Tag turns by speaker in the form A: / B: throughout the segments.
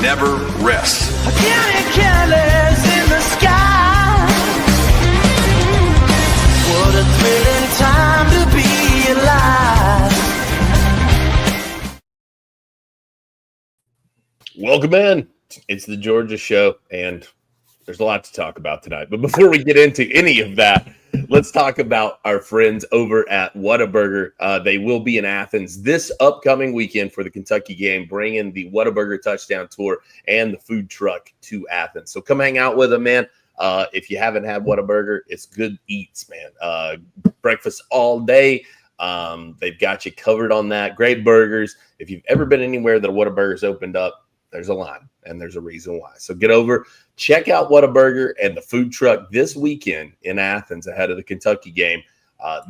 A: never rests.
B: Careless in the sky. What a thrilling time to be alive.
C: Welcome in. It's the Georgia Show, and there's a lot to talk about tonight. But before we get into any of that, let's talk about our friends over at Whataburger. They will be in Athens this upcoming weekend for the Kentucky game, bringing the Whataburger touchdown tour and the food truck to Athens. So come hang out with them, man. If you haven't had Whataburger, it's good eats, man. Breakfast all day. They've got you covered on that. Great burgers. If you've ever been anywhere that a Whataburger's opened up, there's a line, and there's a reason why. So get over, check out Whataburger and the food truck this weekend in Athens ahead of the Kentucky game.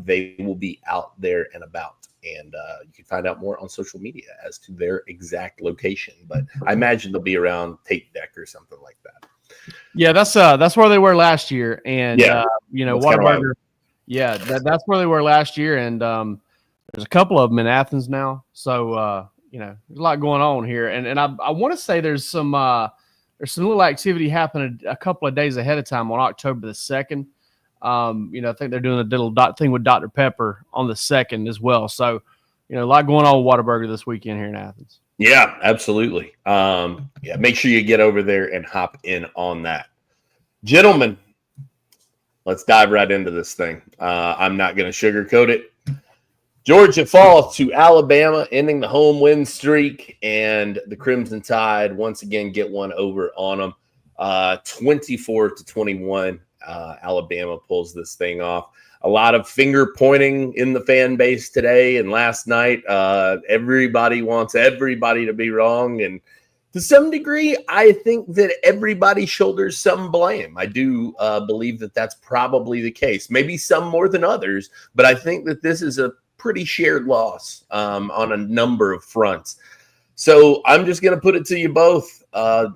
C: They will be out there and about, and you can find out more on social media as to their exact location. But I imagine they'll be around Tape Deck or something like that.
D: Yeah, that's where they were last year, and Whataburger. Yeah, that's where they were last year, and there's a couple of them in Athens now. So there's a lot going on here, and I want to say there's some little activity happening a couple of days ahead of time on October the 2nd. I think they're doing a little thing with Dr. Pepper on the 2nd as well. So, a lot going on with Whataburger this weekend here in Athens.
C: Yeah, absolutely. Make sure you get over there and hop in on that. Gentlemen, let's dive right into this thing. I'm not going to sugarcoat it. Georgia falls to Alabama, ending the home win streak, and the Crimson Tide once again get one over on them. 24-21, Alabama pulls this thing off. A lot of finger pointing in the fan base today and last night. Everybody wants everybody to be wrong, and to some degree, I think that everybody shoulders some blame. I do believe that that's probably the case. Maybe some more than others, but I think that this is a pretty shared loss on a number of fronts. So I'm just going to put it to you both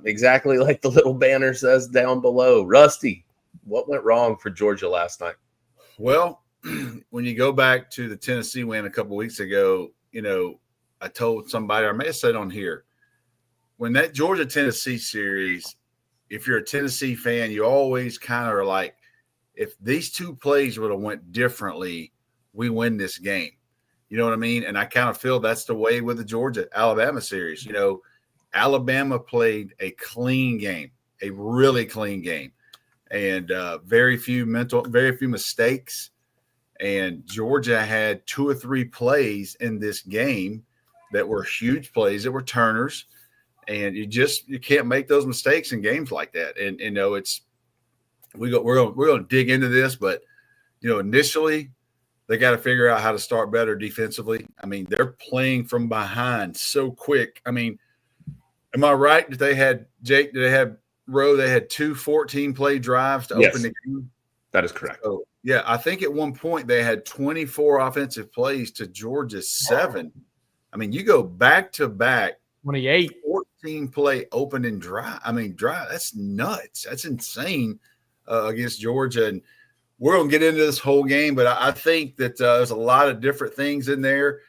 C: exactly like the little banner says down below. Rusty, what went wrong for Georgia last night?
E: Well, when you go back to the Tennessee win a couple weeks ago, I told somebody, I may have said on here, when that Georgia-Tennessee series, if you're a Tennessee fan, you always kind of are like, if these two plays would have went differently, we win this game. You know what I mean? And I kind of feel that's the way with the Georgia-Alabama series. Alabama played a clean game, a really clean game, and very few mistakes. And Georgia had 2 or 3 plays in this game that were huge plays, that were turners. And you can't make those mistakes in games like that. And we're going to dig into this, but initially they got to figure out how to start better defensively. I mean, they're playing from behind so quick. I mean, am I right that they had Jake? Did they have Rowe? They had 2 14-play drives to open the game.
C: That is correct.
E: So, yeah, I think at one point they had 24 offensive plays to Georgia's 7. I mean, you go back to back.
D: 28.
E: 14-play open and dry. I mean, dry. That's nuts. That's insane against Georgia. And we're going to get into this whole game, but I think that there's a lot of different things in there.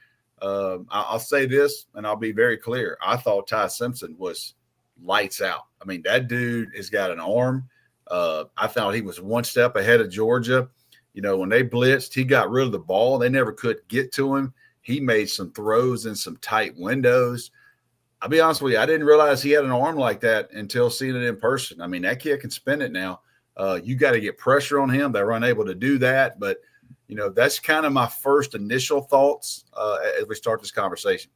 E: I'll say this, and I'll be very clear. I thought Ty Simpson was lights out. I mean, that dude has got an arm. I thought he was one step ahead of Georgia. When they blitzed, he got rid of the ball. They never could get to him. He made some throws in some tight windows. I'll be honest with you, I didn't realize he had an arm like that until seeing it in person. I mean, that kid can spin it now. You got to get pressure on him. They were unable to do that. But, that's kind of my first initial thoughts as we start this conversation.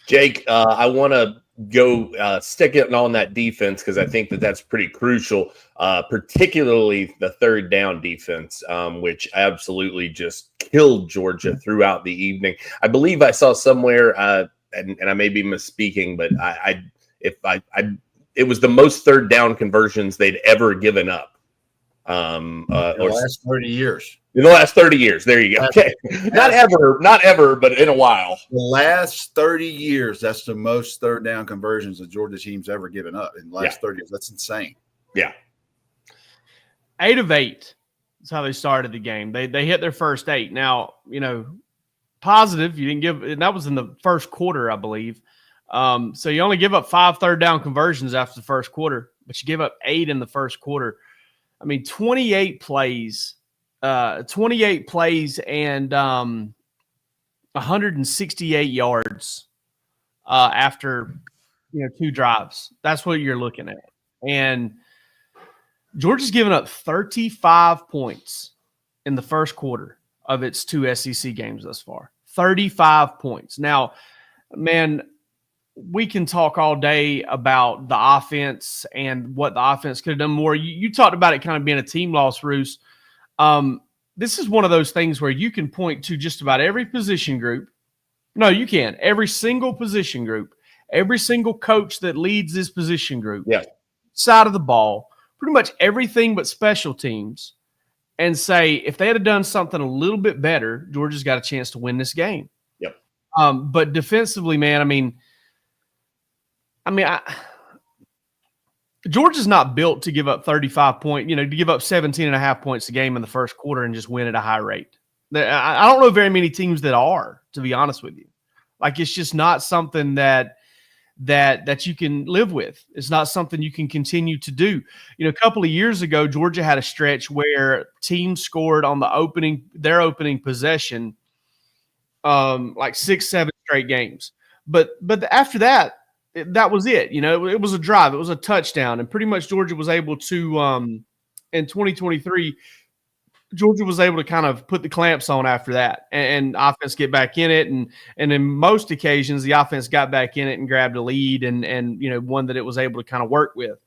C: Jake, I want to go stick it on that defense because I think that that's pretty crucial, particularly the third down defense, which absolutely just killed Georgia throughout the evening. I believe I saw somewhere and I may be misspeaking, but it was the most third down conversions they'd ever given up.
E: In the last 30 years.
C: In the last 30 years. There you go. Okay. Not ever, but in a while.
E: The last 30 years, that's the most third down conversions the Georgia team's ever given up in the last 30 years. That's insane.
C: Yeah.
D: 8 of 8 is how they started the game. They hit their first 8. Now, positive, you didn't give – and that was in the first quarter, I believe. So you only give up 5 third-down conversions after the first quarter, but you give up 8 in the first quarter. I mean, 28 plays and 168 yards after 2 drives. That's what you're looking at. And Georgia's given up 35 points in the first quarter of its 2 SEC games thus far. 35 points. Now, man, we can talk all day about the offense and what the offense could have done more. You talked about it kind of being a team loss, Roos. This is one of those things where you can point to just about every position group. No, you can. Every single position group, every single coach that leads this position group, side of the ball, pretty much everything but special teams, and say if they had done something a little bit better, Georgia's got a chance to win this game.
C: Yep.
D: But defensively, man, Georgia's not built to give up 35 points, to give up 17.5 points a game in the first quarter and just win at a high rate. I don't know very many teams that are, to be honest with you. Like, it's just not something that you can live with. It's not something you can continue to do. A couple of years ago, Georgia had a stretch where teams scored on their opening possession, like 6-7 straight games. But after that, that was it. It was a drive. It was a touchdown. And pretty much Georgia was able to, in 2023, Georgia was able to kind of put the clamps on after that and offense get back in it. And in most occasions, the offense got back in it and grabbed a lead and one that it was able to kind of work with.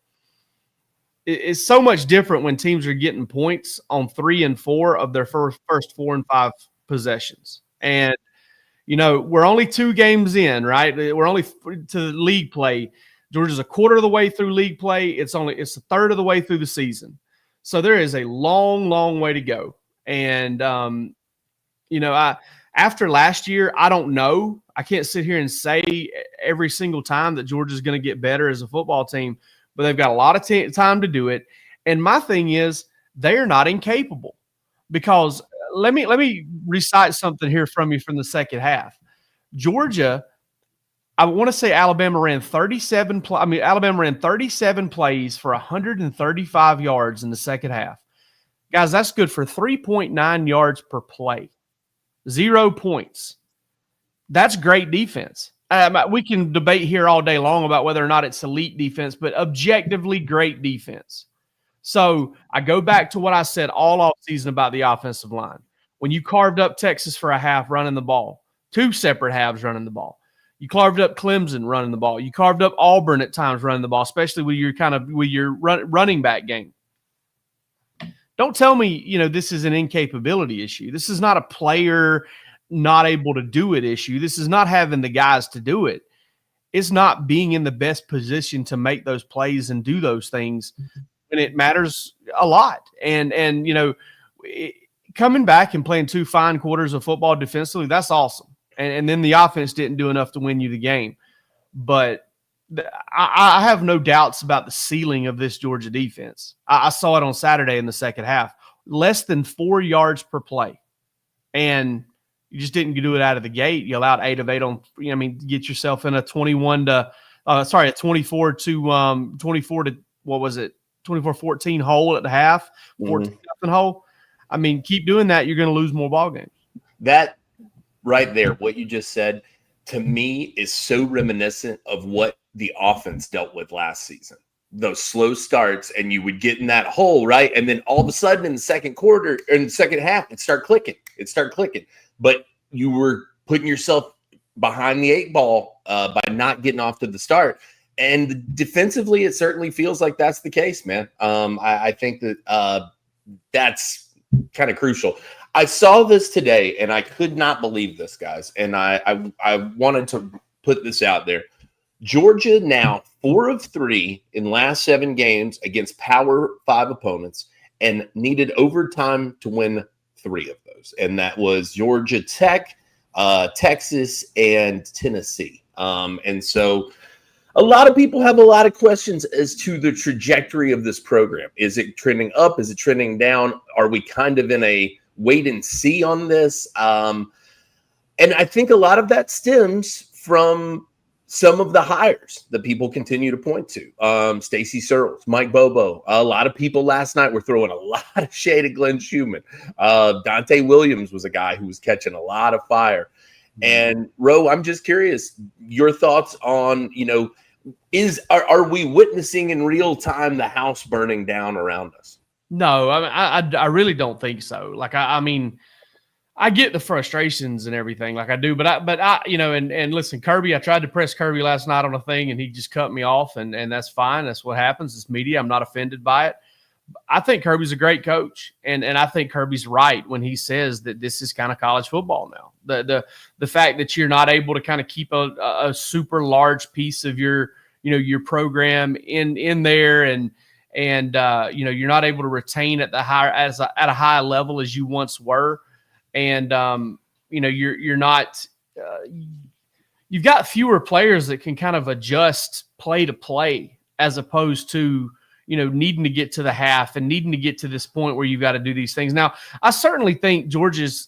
D: It's so much different when teams are getting points on 3 and 4 of their first 4 and 5 possessions. And we're only 2 games in, right? We're only to league play. Georgia's a quarter of the way through league play. It's a third of the way through the season. So there is a long, long way to go. And, after last year, I don't know. I can't sit here and say every single time that Georgia's going to get better as a football team, but they've got a lot of time to do it. And my thing is they are not incapable because let me recite something here from you from the second half. Georgia, I want to say Alabama ran 37 plays for 135 yards in the second half. Guys, that's good for 3.9 yards per play. 0 points. That's great defense. We can debate here all day long about whether or not it's elite defense, but objectively great defense. So I go back to what I said all offseason about the offensive line. When you carved up Texas for a half running the ball, 2 separate halves running the ball. You carved up Clemson running the ball. You carved up Auburn at times running the ball, especially with your running back game. Don't tell me, this is an incapability issue. This is not a player not able to do it issue. This is not having the guys to do it. It's not being in the best position to make those plays and do those things. And it matters a lot. And coming back and playing 2 fine quarters of football defensively, that's awesome. And then the offense didn't do enough to win you the game. But I have no doubts about the ceiling of this Georgia defense. I saw it on Saturday in the second half. Less than 4 yards per play. And you just didn't do it out of the gate. You allowed 8 of 8 on, get yourself in a 24 to, what was it? 24-14 hole at the half, 14-0 hole. Keep doing that. You're going to lose more ball games.
C: That right there, what you just said, to me is so reminiscent of what the offense dealt with last season. Those slow starts, and you would get in that hole, right? And then all of a sudden in the second quarter, in the second half, it'd start clicking. But you were putting yourself behind the 8 ball by not getting off to the start. And defensively, it certainly feels like that's the case, man. I think that that's kind of crucial. I saw this today, and I could not believe this, guys. And I wanted to put this out there. Georgia now 4 of 3 in last 7 games against Power 5 opponents and needed overtime to win 3 of those. And that was Georgia Tech, Texas, and Tennessee. And so a lot of people have a lot of questions as to the trajectory of this program. Is it trending up? Is it trending down? Are we kind of in a wait and see on this? And I think a lot of that stems from some of the hires that people continue to point to. Stacey Searles, Mike Bobo. A lot of people last night were throwing a lot of shade at Glenn Schumann. Dante Williams was a guy who was catching a lot of fire. And Rowe, I'm just curious, your thoughts on, are we witnessing in real time the house burning down around us?
D: No, I really don't think so. Like, I mean, I get the frustrations and everything, like I do, but I, and listen, Kirby, I tried to press Kirby last night on a thing and he just cut me off, and that's fine. That's what happens. It's media. I'm not offended by it. I think Kirby's a great coach, and I think Kirby's right when he says that this is kind of college football now. The fact that you're not able to kind of keep a super large piece of your program in there, and you're not able to retain at a high level as you once were. And, you're not you've got fewer players that can kind of adjust play to play as opposed to, needing to get to the half and needing to get to this point where you've got to do these things. Now, I certainly think Georgia's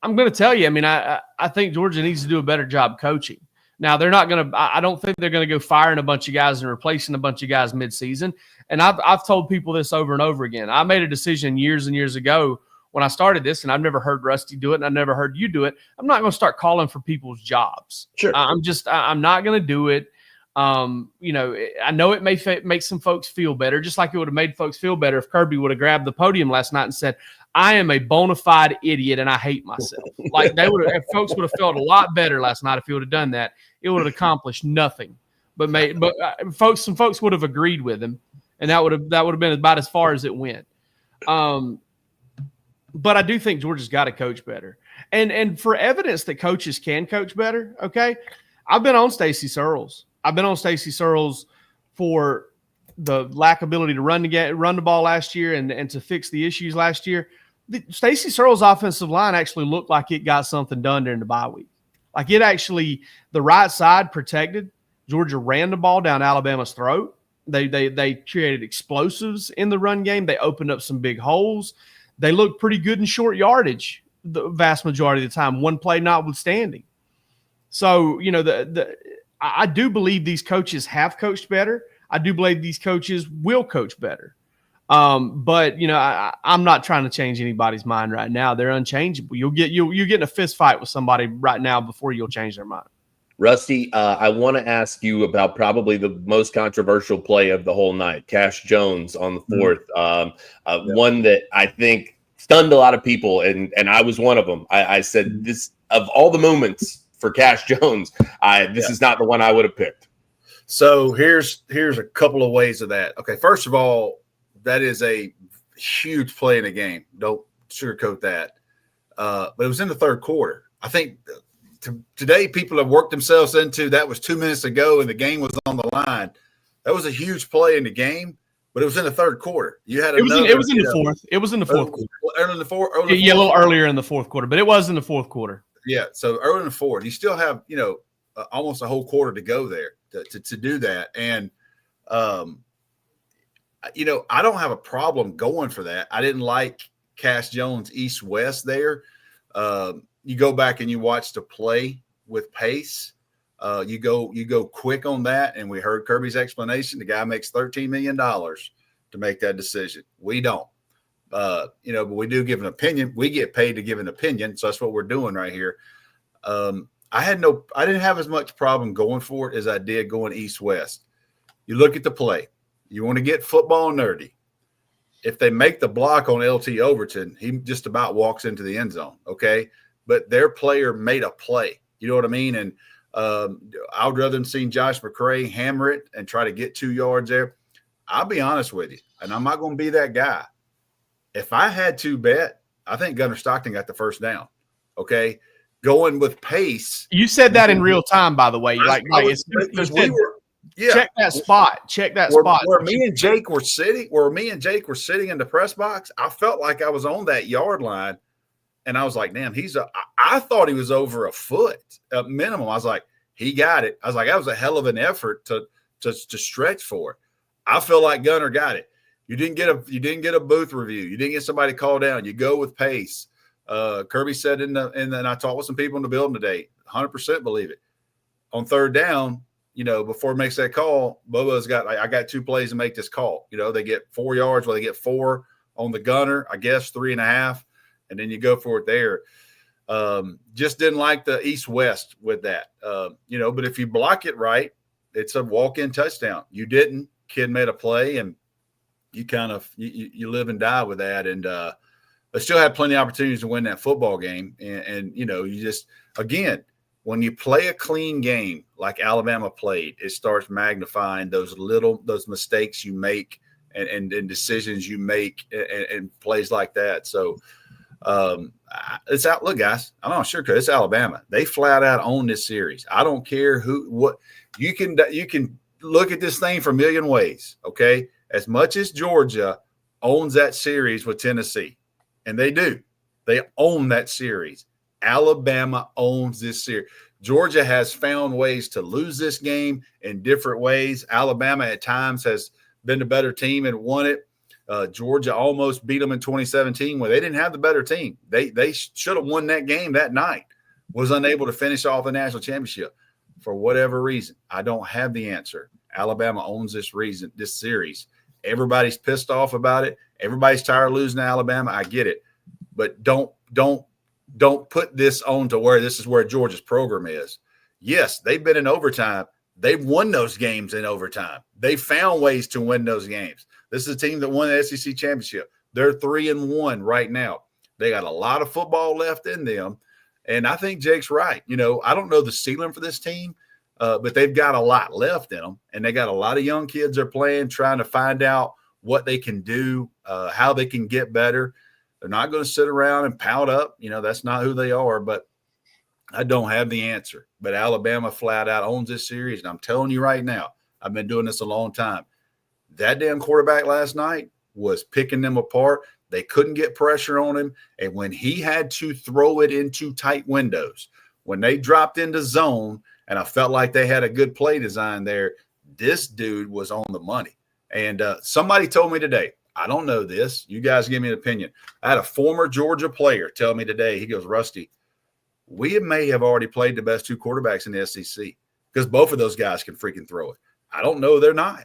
D: I'm going to tell you, I mean, I think Georgia needs to do a better job coaching. Now, they're not going to – I don't think they're going to go firing a bunch of guys and replacing a bunch of guys midseason. And I've told people this over and over again. I made a decision years and years ago when I started this, and I've never heard Rusty do it, and I've never heard you do it. I'm not going to start calling for people's jobs.
C: Sure.
D: I'm not going to do it. I know it may make some folks feel better, just like it would have made folks feel better if Kirby would have grabbed the podium last night and said, I am a bona fide idiot and I hate myself. Like folks would have felt a lot better last night if he would have done that. It would have accomplished nothing. But some folks would have agreed with him, and that would have been about as far as it went. But I do think Georgia's got to coach better. And for evidence that coaches can coach better, okay, I've been on Stacey Searles. I've been on Stacey Searles for the lack ability to run the ball last year and to fix the issues last year. Stacey Searles' offensive line actually looked like it got something done during the bye week. Like it actually, the right side protected. Georgia ran the ball down Alabama's throat. They created explosives in the run game. They opened up some big holes. They looked pretty good in short yardage the vast majority of the time, one play notwithstanding. So, I do believe these coaches have coached better. I do believe these coaches will coach better. But I'm not trying to change anybody's mind right now. They're unchangeable. You'll get in a fist fight with somebody right now before you'll change their mind.
C: Rusty, I want to ask you about probably the most controversial play of the whole night, Cash Jones on the fourth. One that I think stunned a lot of people, and I was one of them. I said, this of all the moments for Cash Jones, this is not the one I would have picked.
E: So here's a couple of ways of that. Okay, first of all, that is a huge play in the game. Don't sugarcoat that. But it was in the third quarter. I think today people have worked themselves into that was 2 minutes ago and the game was on the line. That was a huge play in the game, but it was in the third quarter. You had it was in the fourth.
D: It was in the fourth quarter.
E: Early in the fourth.
D: A little earlier in the fourth quarter, but it was in the fourth quarter.
E: Yeah, so early in the fourth, you still have almost a whole quarter to go there to do that, and I don't have a problem going for that. I didn't like Cash Jones east-west there. You go back and you watch the play with pace. You go quick on that, and we heard Kirby's explanation. The guy makes $13 million to make that decision. We don't. But we do give an opinion. We get paid to give an opinion, so that's what we're doing right here. I didn't have as much problem going for it as I did going east-west. You look at the play. You want to get football nerdy. If they make the block on LT Overton, he just about walks into the end zone, okay? But their player made a play. You know what I mean? And I would rather than seeing Josh McCray hammer it and try to get 2 yards there. I'll be honest with you, and I'm not going to be that guy. If I had to bet, I think Gunnar Stockton got the first down, okay? Going with pace.
D: You said that in real time, by the way. Check that spot. Check that spot.
E: Where me and Jake were sitting in the press box, I felt like I was on that yard line, and I was like, damn, I thought he was over a foot at minimum. I was like, he got it. I was like, that was a hell of an effort to stretch for. I feel like Gunnar got it. You didn't get a booth review. You didn't get somebody called down. You go with pace. Kirby said and I talked with some people in the building today, 100% believe it. on third down, before it makes that call, Bobo's got, I got 2 plays to make this call. They get 4 yards, they get 4 on the gunner, I guess 3.5, and then you go for it there. Just didn't like the east-west with that. But if you block it right, it's a walk-in touchdown. You didn't. Kid made a play, and you kind of you live and die with that. And but still had plenty of opportunities to win that football game. And you just, again, when you play a clean game like Alabama played, it starts magnifying those mistakes you make and decisions you make and plays like that. So it's out. Look, guys, I'm not sure because it's Alabama. They flat out own this series. I don't care what you can look at this thing for a million ways. Okay, as much as Georgia owns that series with Tennessee, and they do, they own that series. Alabama owns this series. Georgia has found ways to lose this game in different ways. Alabama at times has been the better team and won it. Georgia almost beat them in 2017 where they didn't have the better team. They should have won that game that night, was unable to finish off the national championship for whatever reason. I don't have the answer. Alabama owns this series. Everybody's pissed off about it. Everybody's tired of losing to Alabama. I get it. But don't put this on to where this is where Georgia's program is. Yes, they've been in overtime. They've won those games in overtime. They found ways to win those games. This is a team that won the SEC championship. They're 3-1 right now. They got a lot of football left in them. And I think Jake's right. I don't know the ceiling for this team, but they've got a lot left in them. And they got a lot of young kids they're playing, trying to find out what they can do, how they can get better. They're not going to sit around and pout up. That's not who they are. But I don't have the answer. But Alabama flat out owns this series. And I'm telling you right now, I've been doing this a long time. That damn quarterback last night was picking them apart. They couldn't get pressure on him. And when he had to throw it into tight windows, when they dropped into zone, and I felt like they had a good play design there, this dude was on the money. And somebody told me today, I don't know this. You guys give me an opinion. I had a former Georgia player tell me today, he goes, Rusty, we may have already played the best 2 quarterbacks in the SEC because both of those guys can freaking throw it. I don't know. They're not.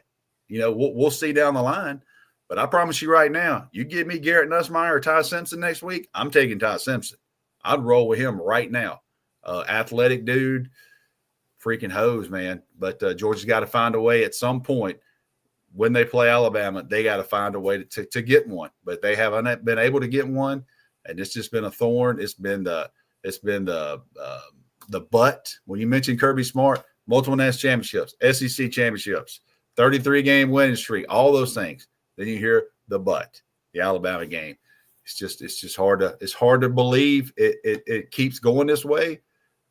E: We'll see down the line. But I promise you right now, you give me Garrett Nussmeier or Ty Simpson next week, I'm taking Ty Simpson. I'd roll with him right now. Athletic dude, freaking hose, man. But Georgia's got to find a way at some point when they play Alabama, they got to find a way to get one. But they haven't been able to get one, and it's just been a thorn. It's been the butt. When you mentioned Kirby Smart, multiple national championships, SEC championships, 33-game winning streak, all those things. Then you hear the butt, the Alabama game. It's just hard to believe it keeps going this way.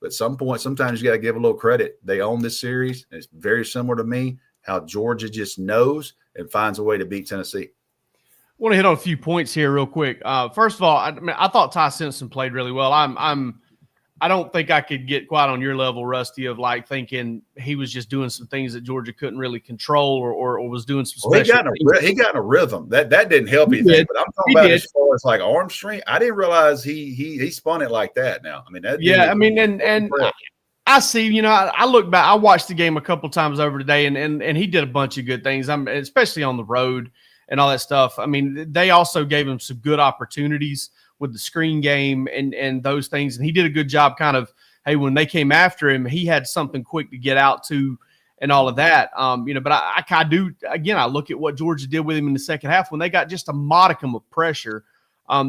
E: But at some point, sometimes you got to give a little credit. They own this series. And it's very similar to me, how Georgia just knows and finds a way to beat Tennessee.
D: I want to hit on a few points here real quick. First of all, I thought Ty Simpson played really well. I don't think I could get quite on your level, Rusty, of like thinking he was just doing some things that Georgia couldn't really control or was doing some special
E: he got in a rhythm. That didn't help anything. But I'm talking about as far as like arm strength. I didn't realize he spun it like that now.
D: I see, I look back, I watched the game a couple times over today and he did a bunch of good things. Especially on the road and all that stuff. I mean, they also gave him some good opportunities with the screen game and those things. And he did a good job kind of, hey, when they came after him, he had something quick to get out to and all of that. But I do, again, I look at what Georgia did with him in the second half. When they got just a modicum of pressure,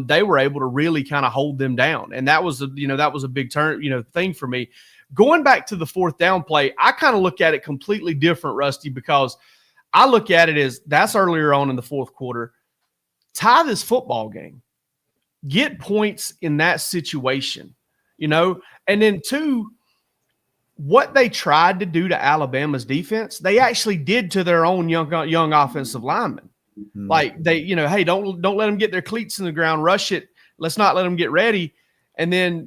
D: they were able to really kind of hold them down. And that was a big thing for me. Going back to the 4th down play, I kind of look at it completely different, Rusty, because I look at it as that's earlier on in the 4th quarter. Tie this football game. Get points in that situation, and then 2, what they tried to do to Alabama's defense, they actually did to their own young offensive linemen. Mm-hmm. Like they, hey, don't let them get their cleats in the ground, rush it. Let's not let them get ready. And then,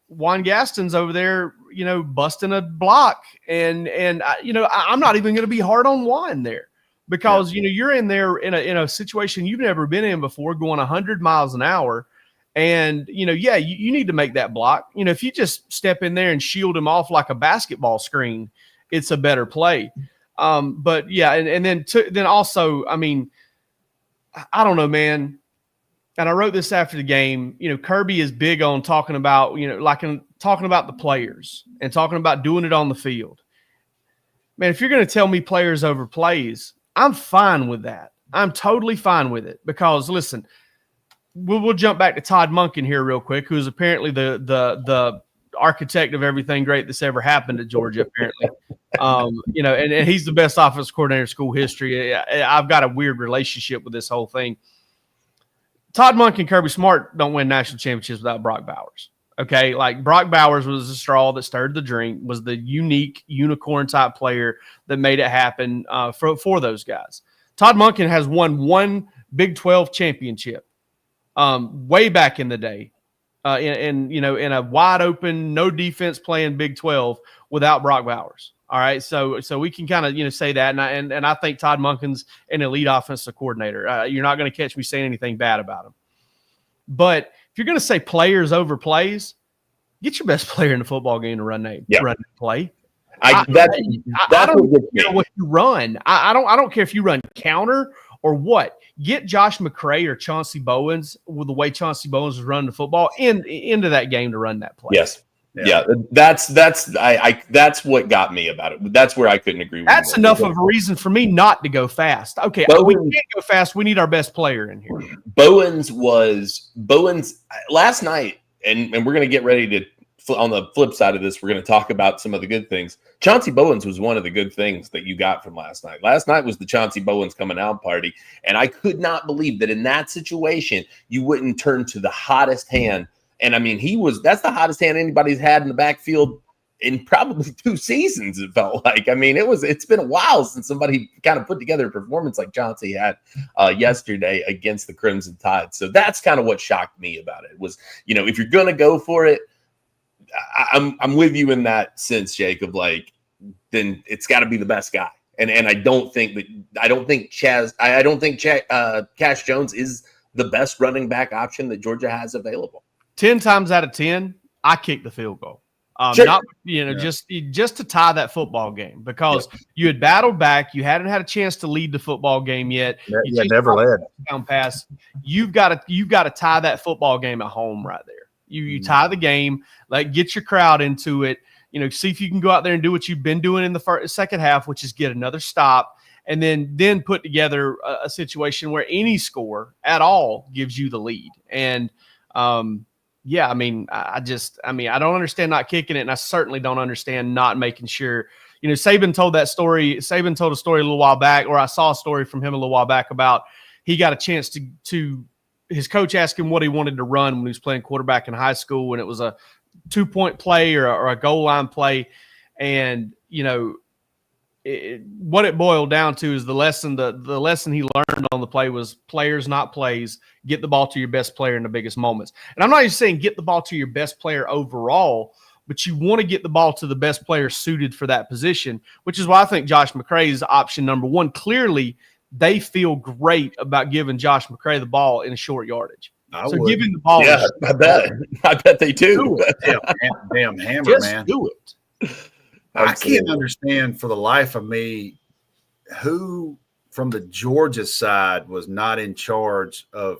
D: Juan Gaston's over there, busting a block. And I'm not even going to be hard on Juan there. Because, you're in there in a situation you've never been in before, going 100 miles an hour, And, you need to make that block. If you just step in there and shield him off like a basketball screen, it's a better play. But yeah, and then also, I mean, I don't know, man. And I wrote this after the game. Kirby is big on talking about, talking about the players and talking about doing it on the field. Man, if you're going to tell me players over plays, I'm fine with that. I'm totally fine with it because, listen, we'll jump back to Todd Monken here real quick, who's apparently the architect of everything great that's ever happened at Georgia, apparently. And he's the best offensive coordinator in school history. I've got a weird relationship with this whole thing. Todd Monken and Kirby Smart don't win national championships without Brock Bowers. Okay, like Brock Bowers was the straw that stirred the drink, was the unique unicorn type player that made it happen for those guys. Todd Monken has won one Big 12 championship way back in the day, in a wide open, no defense playing Big 12 without Brock Bowers. All right, so we can kind of say that, and I think Todd Monken's an elite offensive coordinator. You're not going to catch me saying anything bad about him. But if you're going to say players over plays, get your best player in the football game to run that play. I don't care what you run. I don't care if you run counter or what. Get Josh McCray or Chauncey Bowens with the way Chauncey Bowens was running the football into that game to run that play.
C: Yes. Yeah, that's what got me about it. That's where I couldn't agree with you.
D: That's enough of a reason for me not to go fast. Okay, we can't go fast. We need our best player in here.
C: Bowens last night, and we're going to get ready to on the flip side of this, we're going to talk about some of the good things. Chauncey Bowens was one of the good things that you got from last night. Last night was the Chauncey Bowens coming out party, and I could not believe that in that situation you wouldn't turn to the hottest hand. And I mean, that's the hottest hand anybody's had in the backfield in probably 2 seasons, it felt like. I mean, it's been a while since somebody kind of put together a performance like Chauncey had yesterday against the Crimson Tide. So that's kind of what shocked me about it was, if you're going to go for it, I'm with you in that sense, Jake, of like, then it's got to be the best guy. And I don't think Cash Jones is the best running back option that Georgia has available.
D: 10 times out of 10, I kick the field goal.
C: Sure.
D: Not, just to tie that football game because you had battled back. You hadn't had a chance to lead the football game yet.
E: You never led.
D: Down pass. You've got to tie that football game at home right there. You tie the game, get your crowd into it. See if you can go out there and do what you've been doing in the second half, which is get another stop, and then put together a situation where any score at all gives you the lead. And I don't understand not kicking it, and I certainly don't understand not making sure. Saban told that story. Saban told a story a little while back, or I saw a story from him a little while back about he got a chance to his coach asked him what he wanted to run when he was playing quarterback in high school, and it was a 2-point play or a goal line play. And, what it boiled down to is the lesson he learned on the play was players, not plays. Get the ball to your best player in the biggest moments. And I'm not just saying get the ball to your best player overall, but you want to get the ball to the best player suited for that position, which is why I think Josh McCray is option number one. Clearly, they feel great about giving Josh McCray the ball in short yardage. Giving the ball.
C: Yeah, I bet they do.
E: Damn hammer,
D: just
E: man.
D: Do it.
E: I can't understand for the life of me who from the Georgia side was not in charge of,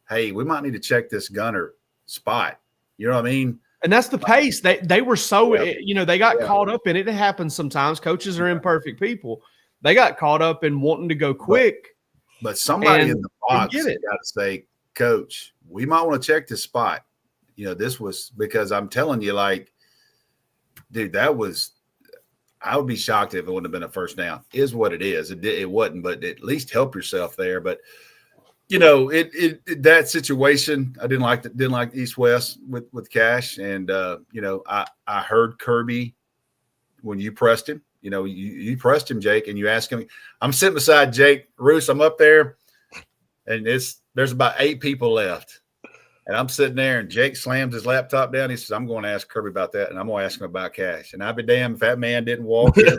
E: hey, we might need to check this gunner spot. You know what I mean?
D: And that's the pace. They were so, they got caught up in it. It happens sometimes. Coaches are imperfect people. They got caught up in wanting to go quick.
E: But somebody in the box got to say, Coach, we might want to check this spot. This was because I'm telling you, dude, I would be shocked if it wouldn't have been a first down. Is what it is. It wasn't, but at least help yourself there. But that situation, I didn't like East West with Cash, and I heard Kirby when you pressed him. You pressed him, Jake, and you asked him. I'm sitting beside Jake Roos. I'm up there, and there's about 8 people left. And I'm sitting there, and Jake slams his laptop down. He says, I'm going to ask Kirby about that, and I'm going to ask him about Cash. And I'd be damned if that man didn't walk in.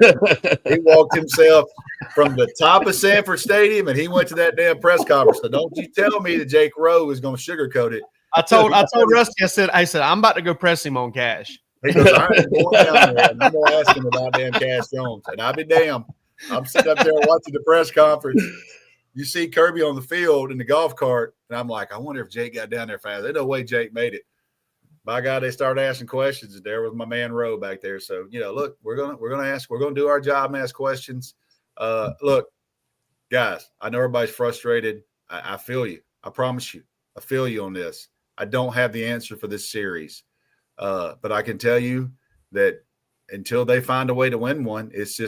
E: He walked himself from the top of Sanford Stadium, and he went to that damn press conference. So don't you tell me that Jake Rowe is going to sugarcoat it.
D: I told Rusty, I said, I'm about to go press him on Cash.
E: He goes, all right, I'm going down there, and I'm going to ask him about damn Cash Jones. And I'll be damned. I'm sitting up there watching the press conference. You see Kirby on the field in the golf cart, and I'm like, I wonder if Jake got down there fast. There's no way Jake made it. By God, they started asking questions, and there was my man Rowe back there. So, look, we're gonna do our job and ask questions. Look, guys, I know everybody's frustrated. I feel you. I promise you. I feel you on this. I don't have the answer for this series. But I can tell you that until they find a way to win one, it's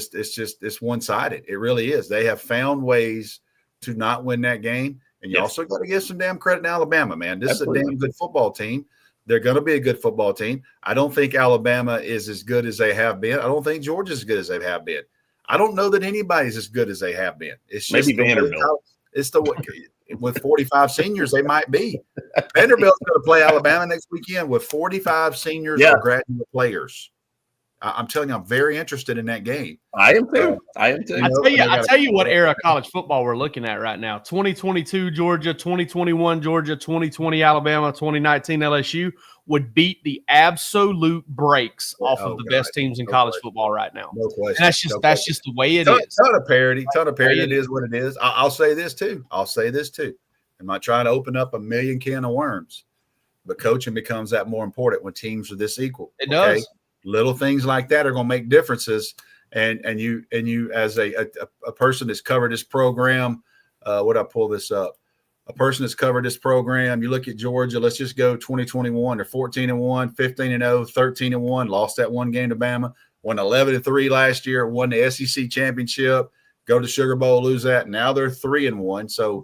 E: one-sided. It really is. They have found ways to not win that game. And you also got to give some damn credit to Alabama, man. This is a damn good football team. They're going to be a good football team. I don't think Alabama is as good as they have been. I don't think Georgia's as good as they have been. I don't know that anybody's as good as they have been. It's just
C: maybe Vanderbilt.
E: It's the way. With 45 seniors, they might be. Vanderbilt's going to play Alabama next weekend with 45 seniors or graduate players. I'm telling you, I'm very interested in that game.
C: I am too. I
D: tell you what era of college football we're looking at right now. 2022 Georgia, 2021 Georgia, 2020 Alabama, 2019 LSU would beat the absolute brakes off of the best teams in college football right now.
E: No question.
D: And that's just the way it is.
E: Ton of parity. It is what it is. I'll say this too. I'm not trying to open up a million can of worms, but coaching becomes that more important when teams are this equal.
D: It does.
E: Little things like that are going to make differences. And you as a person that's covered this program, would I pull this up? A person that's covered this program, you look at Georgia, let's just go 2021. They're 14-1, 15-0, 13-1, lost that one game to Bama, won 11-3 last year, won the SEC championship, go to Sugar Bowl, lose that. Now they're 3-1. So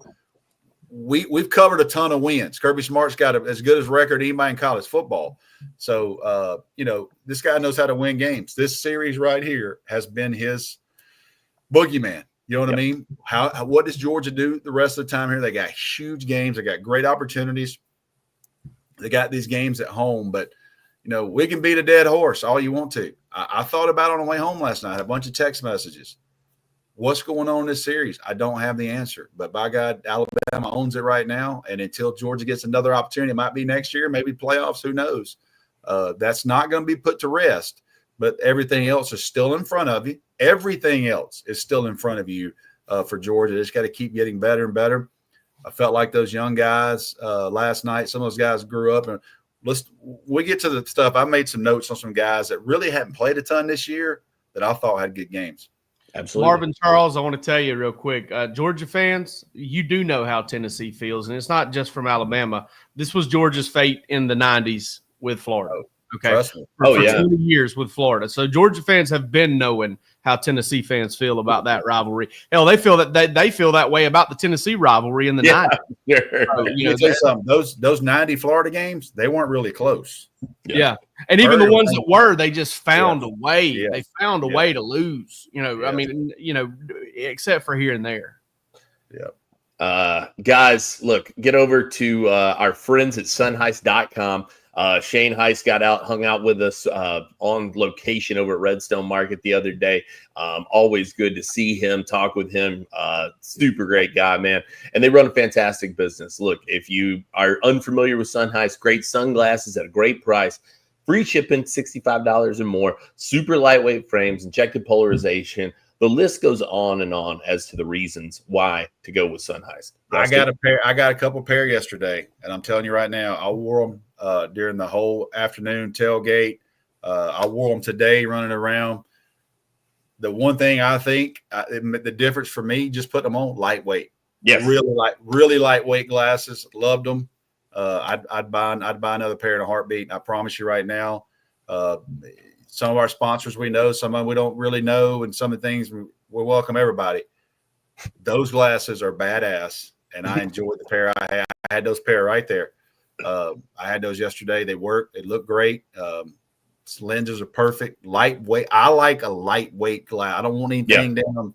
E: we've covered a ton of wins. Kirby Smart's got as good as record anybody in college football. So, this guy knows how to win games. This series right here has been his boogeyman. You know what I mean? What does Georgia do the rest of the time here? They got huge games. They got great opportunities. They got these games at home, but, we can beat a dead horse all you want to. I thought about it on the way home last night, a bunch of text messages. What's going on in this series? I don't have the answer, but by God, Alabama owns it right now. And until Georgia gets another opportunity, it might be next year, maybe playoffs, who knows? That's not going to be put to rest, but everything else is still in front of you. Everything else is still in front of you for Georgia. They just got to keep getting better and better. I felt like those young guys last night, some of those guys grew up. And we get to the stuff. I made some notes on some guys that really hadn't played a ton this year that I thought had good games.
C: Absolutely.
D: Marvin Charles, I want to tell you real quick, Georgia fans, you do know how Tennessee feels, and it's not just from Alabama. This was Georgia's fate in the 90s with Florida. Okay. For 20 years with Florida. So Georgia fans have been knowing how Tennessee fans feel about that rivalry. Hell, they feel that way about the Tennessee rivalry in the 90s.
E: Sure. So, something. Those 90 Florida games, they weren't really close.
D: Yeah. And even the ones that were, they just found a way. Yeah. They found a way to lose. I mean, except for here and there.
E: Yeah.
C: Guys, look, get over to our friends at sunheist.com. Shane Heist hung out with us on location over at Redstone Market the other day. Always good to see him, talk with him. Super great guy, man. And they run a fantastic business. Look, if you are unfamiliar with Sun Heist, great sunglasses at a great price. Free shipping, $65 or more. Super lightweight frames, injected polarization. The list goes on and on as to the reasons why to go with Sun Heist.
E: I got a couple pair yesterday, and I'm telling you right now, I wore them during the whole afternoon tailgate. I wore them today running around. The one thing I think the difference for me, just put them on lightweight.
C: Yes.
E: Really lightweight glasses. Loved them. I'd buy another pair in a heartbeat. I promise you right now. Some of our sponsors we know, some of them we don't really know, and some of the things we welcome everybody. Those glasses are badass, and I enjoyed the pair I had. I had those pair right there. I had those yesterday. They worked. They look great. Lenses are perfect. Lightweight. I like a lightweight glass. I don't want anything down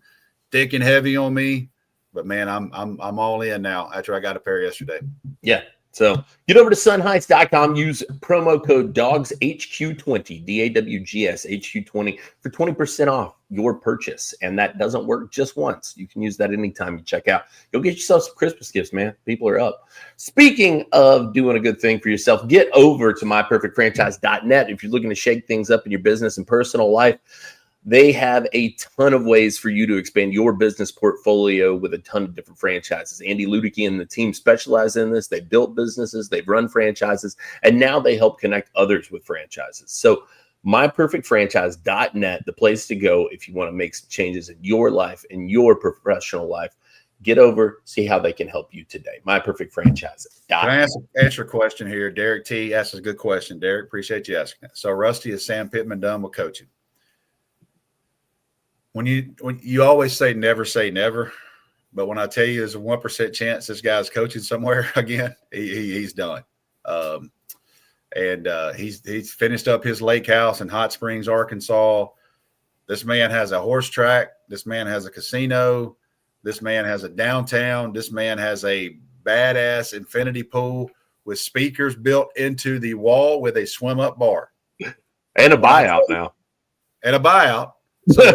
E: thick and heavy on me. But man, I'm all in now after I got a pair yesterday.
C: Yeah. So get over to sunheights.com, use promo code DawgsHQ20, DAWGSHQ20 for 20% off your purchase. And that doesn't work just once. You can use that anytime you check out. Go get yourself some Christmas gifts, man. People are up. Speaking of doing a good thing for yourself, get over to myperfectfranchise.net if you're looking to shake things up in your business and personal life. They have a ton of ways for you to expand your business portfolio with a ton of different franchises. Andy Ludicky and the team specialize in this. They've built businesses, they've run franchises, and now they help connect others with franchises. So myperfectfranchise.net, the place to go if you want to make some changes in your life, in your professional life. Get over, see how they can help you today. Myperfectfranchise.net.
E: Can I answer a question here? Derek T. asked a good question. Derek, appreciate you asking it. So, Rusty, is Sam Pittman done with coaching? When you always say never, but when I tell you there's a 1% chance this guy's coaching somewhere again, he's done. He's finished up his lake house in Hot Springs, Arkansas. This man has a horse track. This man has a casino. This man has a downtown. This man has a badass infinity pool with speakers built into the wall with a swim-up bar.
C: And a buyout now.
E: And a buyout. So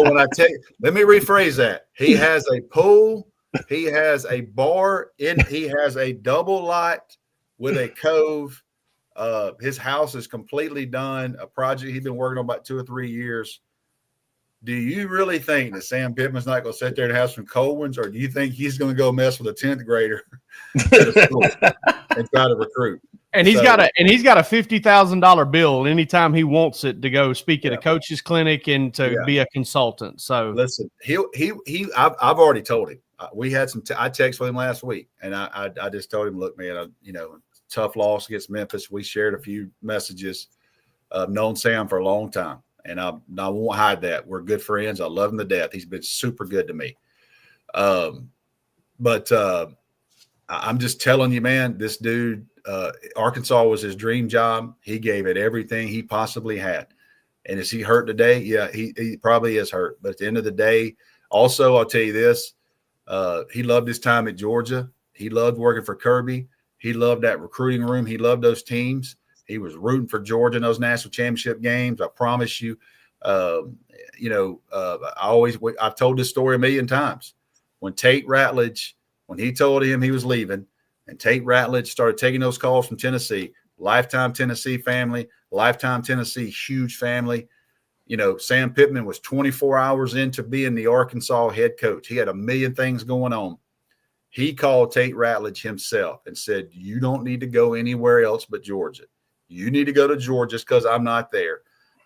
E: when I tell you, let me rephrase that. He has a pool, he has a bar, he has a double lot with a cove. His house is completely done. A project he's been working on about 2 or 3 years. Do you really think that Sam Pittman's not going to sit there and have some cold ones, or do you think he's going to go mess with a 10th grader at a school and try to recruit?
D: And he's got a $50,000 bill anytime he wants it to go speak at a coach's clinic and to be a consultant. So
E: listen, I've already told him. We had some. I texted with him last week, and I just told him, look, man, tough loss against Memphis. We shared a few messages. I've known Sam for a long time, and I won't hide that. We're good friends. I love him to death. He's been super good to me. But I'm just telling you, man, this dude. Arkansas was his dream job. He gave it everything he possibly had. And is he hurt today? Yeah, he probably is hurt. But at the end of the day, also, I'll tell you this, he loved his time at Georgia. He loved working for Kirby. He loved that recruiting room. He loved those teams. He was rooting for Georgia in those national championship games. I promise you, I've told this story a million times. When Tate Ratledge, when he told him he was leaving, and Tate Ratledge started taking those calls from Tennessee, lifetime Tennessee family, lifetime Tennessee huge family. Sam Pittman was 24 hours into being the Arkansas head coach. He had a million things going on. He called Tate Ratledge himself and said, you don't need to go anywhere else but Georgia. You need to go to Georgia just because I'm not there.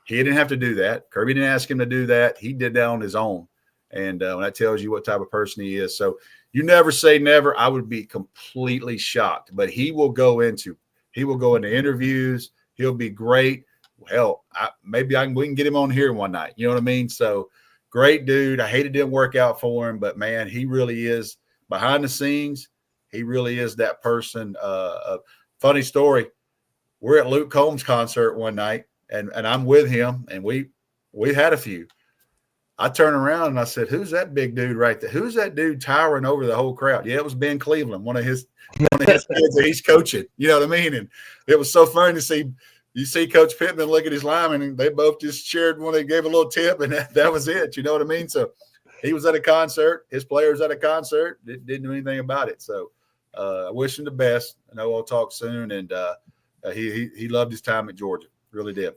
E: He didn't have to do that. Kirby didn't ask him to do that. He did that on his own. And that tells you what type of person he is. So you never say never. I would be completely shocked. But he will go into interviews. He'll be great. Hell, we can get him on here one night. You know what I mean? So great dude. I hate it didn't work out for him, but man, he really is behind the scenes. He really is that person. Funny story. We're at Luke Combs' concert one night, and I'm with him, and we had a few. I turned around and I said, who's that big dude right there? Who's that dude towering over the whole crowd? Yeah, it was Ben Cleveland, one of his kids that he's coaching. You know what I mean? And it was so fun to see. You see Coach Pittman look at his lineman, and they both just cheered when they gave a little tip, and that was it. You know what I mean? So he was at a concert. His players at a concert. Didn't do anything about it. So I wish him the best. I know we'll talk soon. And he loved his time at Georgia. Really did.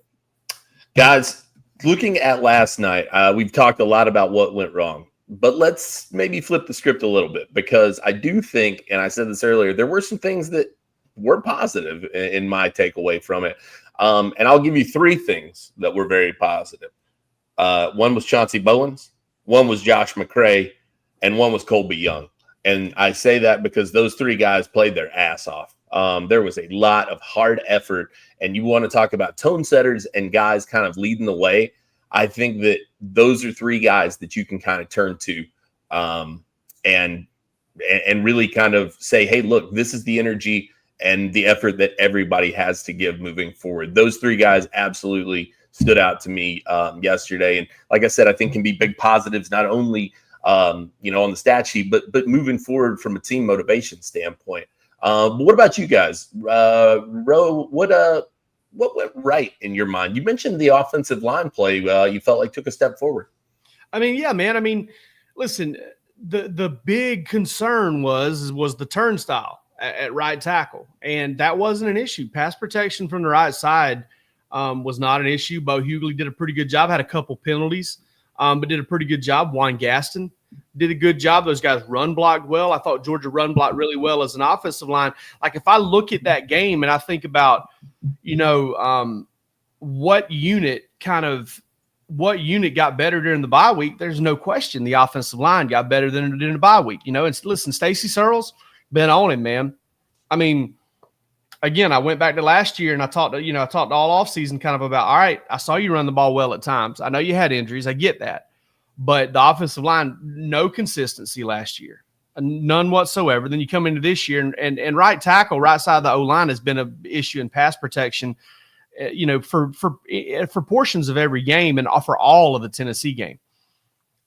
C: Guys, looking at last night, we've talked a lot about what went wrong. But let's maybe flip the script a little bit, because I do think, and I said this earlier, there were some things that were positive in my takeaway from it. And I'll give you 3 things that were very positive. One was Chauncey Bowens, one was Josh McCray, and one was Colby Young. And I say that because those 3 guys played their ass off. There was a lot of hard effort, and you want to talk about tone setters and guys kind of leading the way. I think that those are 3 guys that you can kind of turn to and really kind of say, hey, look, this is the energy and the effort that everybody has to give moving forward. Those 3 guys absolutely stood out to me yesterday. And like I said, I think can be big positives, not only, on the stat sheet, but moving forward from a team motivation standpoint. What about you guys? Rowe, what went right in your mind? You mentioned the offensive line play. You felt like took a step forward.
D: I mean, yeah, man. I mean, listen, the big concern was the turnstile at right tackle, and that wasn't an issue. Pass protection from the right side was not an issue. Bo Hughley did a pretty good job. Had a couple penalties, but did a pretty good job. Juan Gaston did a good job. Those guys run blocked well. I thought Georgia run blocked really well as an offensive line. Like if I look at that game and I think about, what unit got better during the bye week, there's no question the offensive line got better than during the bye week. And listen, Stacey Searles been on him, man. I mean, again, I went back to last year and I talked all offseason kind of about, all right, I saw you run the ball well at times. I know you had injuries. I get that. But the offensive line, no consistency last year, none whatsoever. Then you come into this year and right tackle, right side of the O-line has been an issue in pass protection, for portions of every game and for all of the Tennessee game.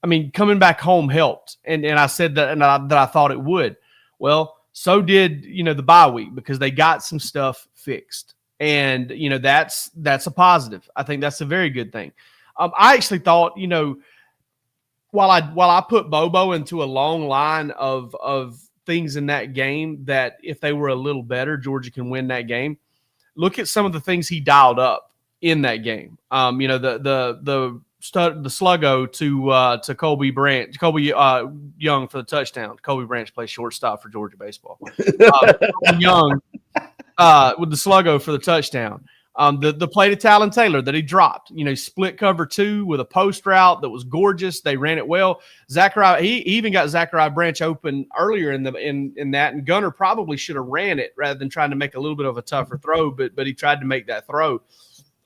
D: I mean, coming back home helped. And I said that I thought it would. Well, so did, the bye week because they got some stuff fixed. And, that's a positive. I think that's a very good thing. I actually thought, while I put Bobo into a long line of things in that game that if they were a little better, Georgia can win that game. Look at some of the things he dialed up in that game. The sluggo to Colby Young for the touchdown. Colby Branch plays shortstop for Georgia baseball. Young with the sluggo for the touchdown. The play to Talon Taylor that he dropped, split cover 2 with a post route that was gorgeous. They ran it well. Zachariah, he even got Zachariah Branch open earlier in that, and Gunner probably should have ran it rather than trying to make a little bit of a tougher throw, but he tried to make that throw.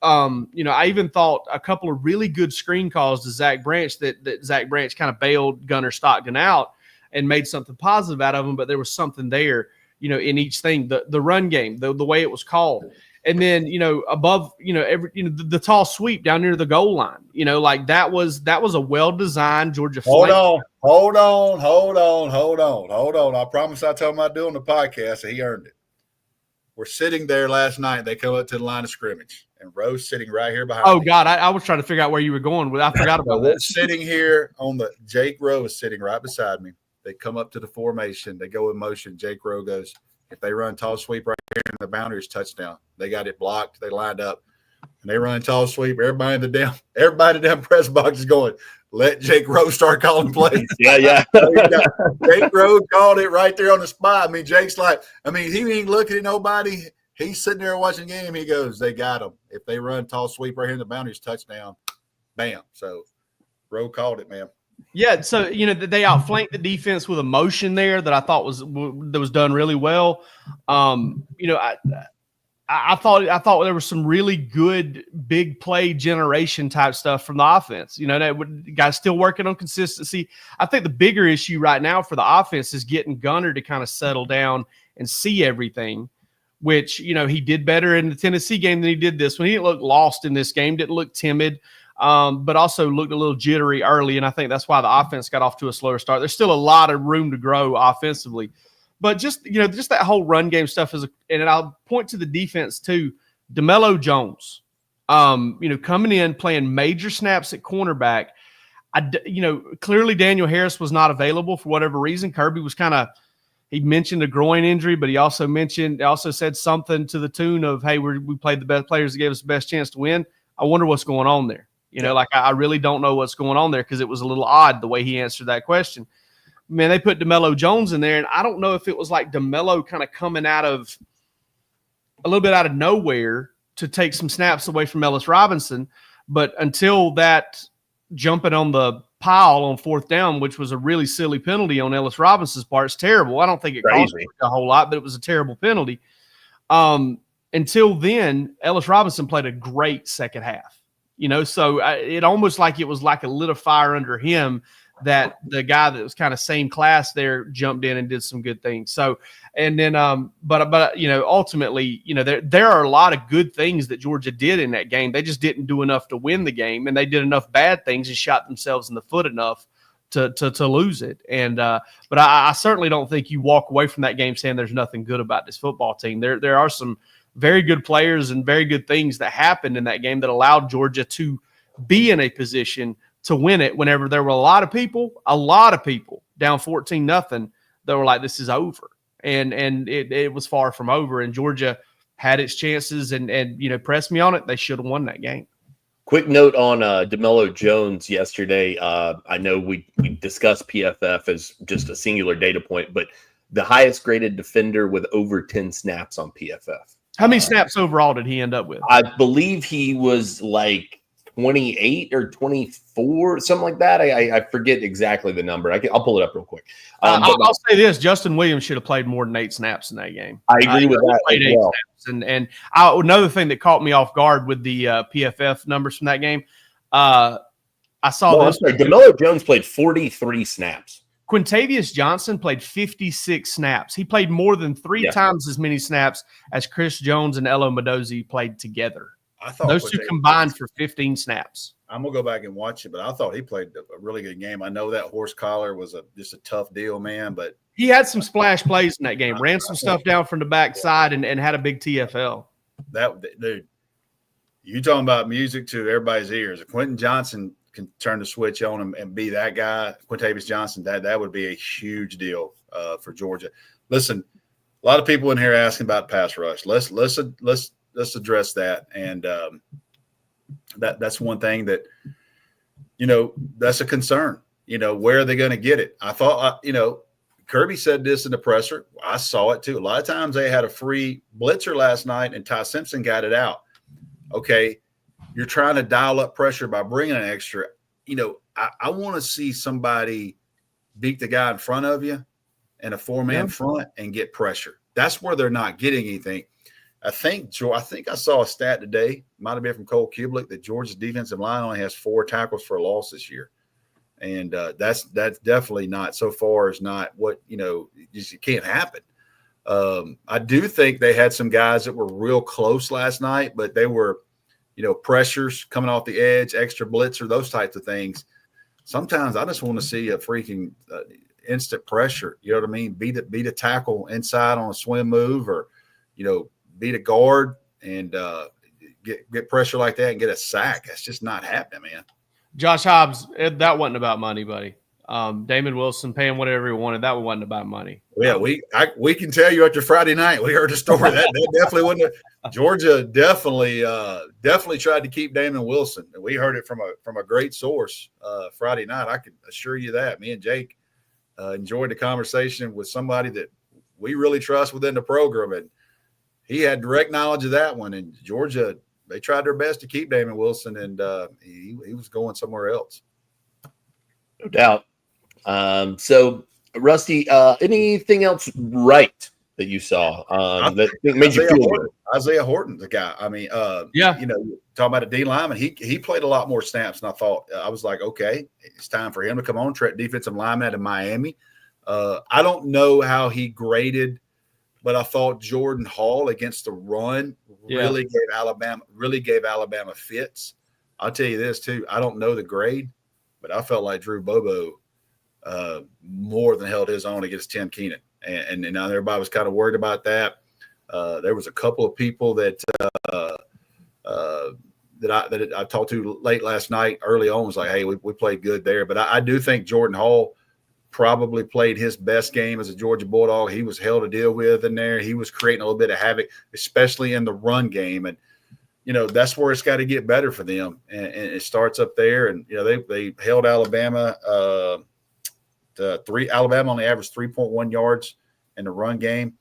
D: I even thought a couple of really good screen calls to Zach Branch that Zach Branch kind of bailed Gunner Stockton out and made something positive out of him, but there was something there, in each thing. The run game, the way it was called. And then, above, the tall sweep down near the goal line, like that was a well-designed Georgia flank.
E: Hold on. I promise I told him I'd do on the podcast and he earned it. We're sitting there last night. They come up to the line of scrimmage and Rowe's sitting right here behind me.
D: God, I was trying to figure out where you were going. I forgot about that.
E: Sitting here Jake Rowe is sitting right beside me. They come up to the formation. They go in motion. Jake Rowe goes, if they run tall sweep right here in the boundaries, touchdown. They got it blocked. They lined up, and they run tall sweep. Everybody in the damn press box is going, let Jake Rowe start calling plays.
C: Yeah.
E: Jake Rowe called it right there on the spot. I mean, Jake's like, he ain't looking at nobody. He's sitting there watching the game. He goes, they got him. If they run tall sweep right here in the boundaries, touchdown. Bam. So Rowe called it, man.
D: Yeah, so they outflanked the defense with a motion there that I thought was done really well. I thought there was some really good big play generation type stuff from the offense. That guys still working on consistency. I think the bigger issue right now for the offense is getting Gunner to kind of settle down and see everything, which he did better in the Tennessee game than he did this one. He didn't look lost in this game, didn't look timid. But also looked a little jittery early, and I think that's why the offense got off to a slower start. There's still a lot of room to grow offensively, but just that whole run game stuff and I'll point to the defense too. DeMello Jones, coming in playing major snaps at cornerback. Clearly Daniel Harris was not available for whatever reason. Kirby was he mentioned a groin injury, but he also said something to the tune of, "Hey, we played the best players that gave us the best chance to win." I wonder what's going on there. I really don't know what's going on there because it was a little odd the way he answered that question. Man, they put DeMello Jones in there, and I don't know if it was like DeMello kind of coming a little bit out of nowhere to take some snaps away from Ellis Robinson, but until that jumping on the pile on 4th down, which was a really silly penalty on Ellis Robinson's part, it's terrible. I don't think it cost a whole lot, but it was a terrible penalty. Until then, Ellis Robinson played a great second half. So it almost like it was like a lit of fire under him that the guy that was kind of same class there jumped in and did some good things. So, and then, but ultimately, there are a lot of good things that Georgia did in that game. They just didn't do enough to win the game, and they did enough bad things and shot themselves in the foot enough to lose it. And but I certainly don't think you walk away from that game saying there's nothing good about this football team. There are some very good players and very good things that happened in that game that allowed Georgia to be in a position to win it whenever there were a lot of people down 14-0 that were like, this is over. And it was far from over. And Georgia had its chances and pressed me on it. They should have won that game.
C: Quick note on DeMello Jones yesterday. I know we discussed PFF as just a singular data point, but the highest graded defender with over 10 snaps on PFF.
D: How many snaps overall did he end up with?
C: I believe he was like 28 or 24, something like that. I forget exactly the number. I'll pull it up real quick.
D: I'll say this: Justin Williams should have played more than 8 snaps in that game.
C: I agree with that.
D: Played 8 snaps. And another thing that caught me off guard with the PFF numbers from that game, I saw this.
C: DeMello Jones played 43 snaps.
D: Quintavious Johnson played 56 snaps. He played more than 3 times as many snaps as Chris Jones and Elo Mendoza played together.
E: I thought
D: those two combined for 15 snaps.
E: I'm gonna go back and watch it, but I thought he played a really good game. I know that horse collar was just a tough deal, man, but
D: he had some splash plays in that game. Ran some stuff down from the backside and had a big TFL.
E: That dude, you talking about music to everybody's ears. If Quentin Johnson can turn the switch on him and be that guy, Quintavious Johnson, that would be a huge deal for Georgia. Listen, a lot of people in here asking about pass rush. Let's address that. And that's one thing that, that's a concern. Where are they going to get it? I thought, Kirby said this in the presser. I saw it too. A lot of times they had a free blitzer last night and Ty Simpson got it out. Okay, you're trying to dial up pressure by bringing an extra. I want to see somebody beat the guy in front of you in a 4-man front and get pressure. That's where they're not getting anything. I think I saw a stat today, might have been from Cole Kublik, that Georgia's defensive line only has 4 tackles for a loss this year. And that's definitely not, so far, is not what, it can't happen. I do think they had some guys that were real close last night, but they were, pressures coming off the edge, extra blitzer, those types of things. Sometimes I just want to see a freaking instant pressure. You know what I mean? Beat a tackle inside on a swim move, or, beat a guard and get pressure like that and get a sack. That's just not happening, man.
D: Josh Hobbs, that wasn't about money, buddy. Damon Wilson paying whatever he wanted. That wasn't about money.
E: Yeah, we can tell you after Friday night, we heard a story that definitely wasn't. Georgia definitely tried to keep Damon Wilson. We heard it from a great source Friday night. I can assure you that. Me and Jake enjoyed the conversation with somebody that we really trust within the program, and he had direct knowledge of that one. And Georgia, they tried their best to keep Damon Wilson, and he was going somewhere else.
C: No doubt. So, Rusty, anything else right that you saw that made you feel good?
E: Isaiah Horton, the guy. I mean, talking about a D lineman, he played a lot more snaps than I thought. I was like, okay, it's time for him to come on. Defensive lineman out of Miami. I don't know how he graded, but I thought Jordan Hall against the run really gave Alabama fits. I'll tell you this too. I don't know the grade, but I felt like Drew Bobo more than held his own against Tim Keenan. And now everybody was kind of worried about that. There was a couple of people that I talked to late last night, early on, was like, hey, we played good there. But I do think Jordan Hall probably played his best game as a Georgia Bulldog. He was hell to deal with in there. He was creating a little bit of havoc, especially in the run game. And, that's where it's got to get better for them. And it starts up there. And, they held Alabama Alabama only averaged 3.1 yards in the run game.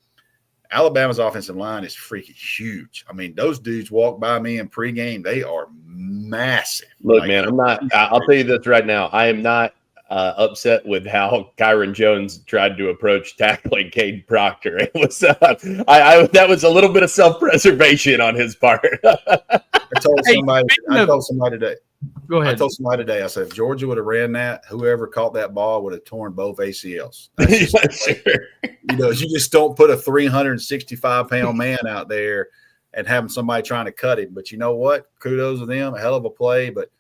E: Alabama's offensive line is freaking huge. I mean, those dudes walk by me in pregame. They are massive.
C: Look, man, I'll tell you this right now. I am not upset with how Kyron Jones tried to approach tackling Cade Proctor. It was that was a little bit of self-preservation on his part.
E: I told somebody today.
D: Go ahead.
E: I told somebody today, I said, if Georgia would have ran that, whoever caught that ball would have torn both ACLs. Sure. You just don't put a 365-pound man out there and having somebody trying to cut him. But you know what? Kudos to them. A hell of a play. But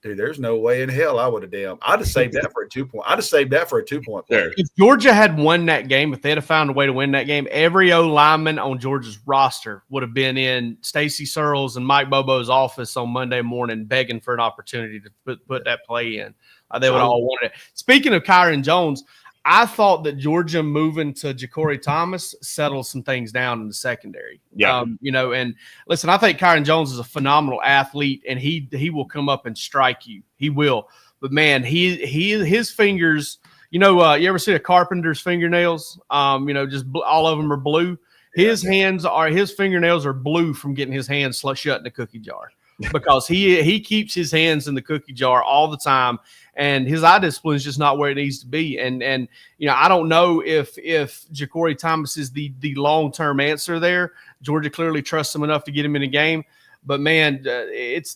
E: dude, there's no way in hell I would have damn. I'd have saved that for a 2-point. I'd have saved that for a 2-point play.
C: Sure.
D: If Georgia had won that game, if they'd have found a way to win that game, every O lineman on Georgia's roster would have been in Stacy Searles and Mike Bobo's office on Monday morning begging for an opportunity to put that play in. They would all want it. Speaking of Kyron Jones, I thought that Georgia moving to Ja'Cory Thomas settled some things down in the secondary.
C: Yeah.
D: And listen, I think Kyron Jones is a phenomenal athlete, and he will come up and strike you. He will. But man, his fingers, you ever see a carpenter's fingernails? Just all of them are blue. His fingernails are blue from getting his hands shut in the cookie jar because he keeps his hands in the cookie jar all the time. And his eye discipline is just not where it needs to be. And I don't know if Ja'Cory Thomas is the long-term answer there. Georgia clearly trusts him enough to get him in a game. But, man,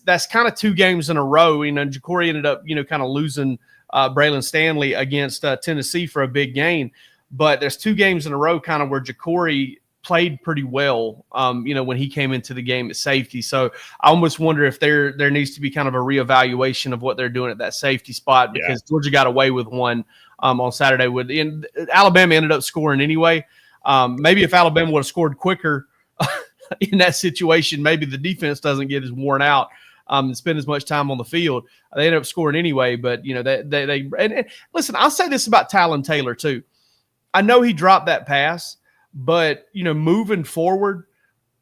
D: that's kind of 2 games in a row. Ja'Cory ended up, kind of losing Braylon Stanley against Tennessee for a big gain. But there's 2 games in a row kind of where Ja'Cory played pretty well, when he came into the game at safety. So I almost wonder if there needs to be kind of a reevaluation of what they're doing at that safety spot because Georgia got away with one on Saturday. And Alabama ended up scoring anyway. Maybe if Alabama would have scored quicker in that situation, maybe the defense doesn't get as worn out and spend as much time on the field. They ended up scoring anyway. But, and listen, I'll say this about Talon Taylor too. I know he dropped that pass, but, moving forward,